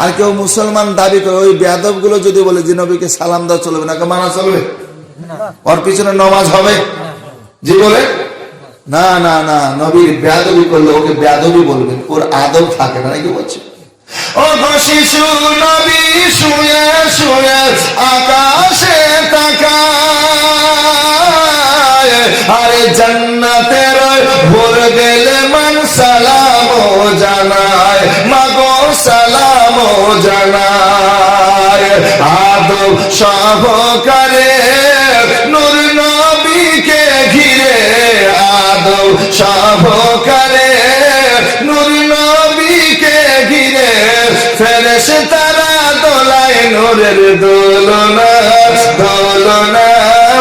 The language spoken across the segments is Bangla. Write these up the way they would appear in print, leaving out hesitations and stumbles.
আর কেউ মুসলমান দাবি করে ওই বেয়াদব গুলো যদি বলে যে নবীকে সালাম দেওয়া চলবে না, মানা চলবে? ওর পিছনে নমাজ হবে? জি বলে না না না, নবীর বেয়াদবি করলে ওকে বেয়াদবি বলবেন, ওর আদব থাকে না, নাকি বলছে? ও শিশু নবী শুয়ে শুয়ে আকাশে তাকায়, আরে জান্নাতের ভোর গেলে মান সালাম জানায়, মাগো সালাম জানায়। আদব সহকারে নূর নবীকে ঘিরে, আদব সহকারে নূর নবীকে ঘিরে, ফেরেশতারা দোলায় নূরের দোলনা দোলনা,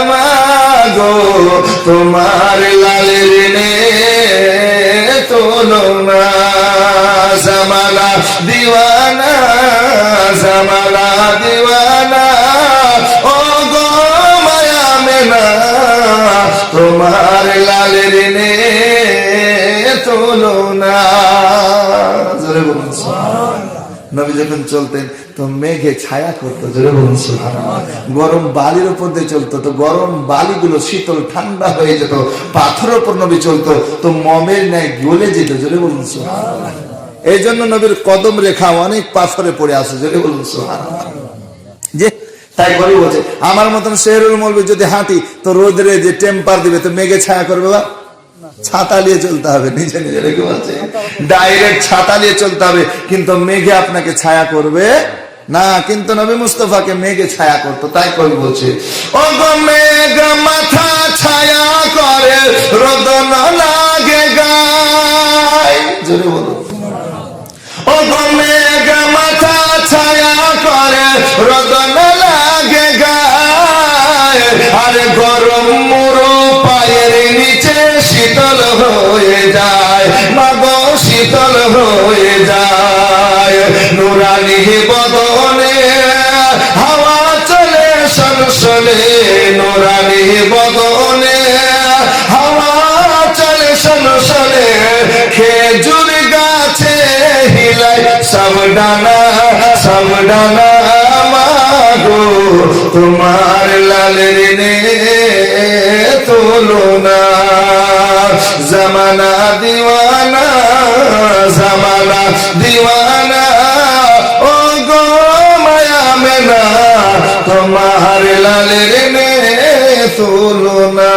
মাগো তোমার লালের নে তোলনা। জামালা দিওয়ানা জামালা দিওয়ানা, ও গো মায়া মেনা তোমার লালের নে তোলনা। জোরে বলুন সুবহানাল্লাহ। নবী যখন চলতেন তো মেঘে ছায়া করতো, জোরে বলুন সুবহানাল্লাহ। গরম বালির উপর দিয়ে চলতো তো গরম বালিগুলো শীতল ঠান্ডা হয়ে যেত, পাথরের উপর নবী চলতো তো মমের ন্যায় গলে যেত, জোরে বলুন সুবহানাল্লাহ। এই জন্য নবীর কদম রেখা অনেক পাথরে পড়ে আছে, জোরে বলুন সুবহানাল্লাহ। যে তাই বলি বলছে আমার মতন শেহরুল মৌলবী যদি হাঁটি তো রোদরে যে টেম্পার দিবে তো মেঘে ছায়া করবে? বা ছাতা নিয়ে চলতে হবে, নিজে নিজে রেখে বলছে ডাইরেক্ট ছাতা নিয়ে চলতে হবে, কিন্তু মেঘে আপনাকে ছায়া করবে না। কিন্তু নবী মুস্তাফাকে মেঘে ছায়া করতো, তাই কবি বলছে ও গো মেঘ মাথা ছায়া করে রোদ না লাগে গায়, জোরে বলো। ও গো মেঘ মাথা ছায়া করে রোদ না লাগে গায়, আরে গরম মুরু পায়ের নিচে শীতল হয়ে যায়, মাগো শীতল হয়ে যায়। নুরানি বদনে হাওয়া চলে সনসনে, নুরানি বদনে হাওয়া চলে সনসনে, খেজুর গাছে হিলাই সব ডানা মাগো তোমার লালের নে তোলনা। জামানা দিওয়ানা জামানা দিওয়ানা, ও গো মায়া মেনা তোমার লালের নে তোলনা।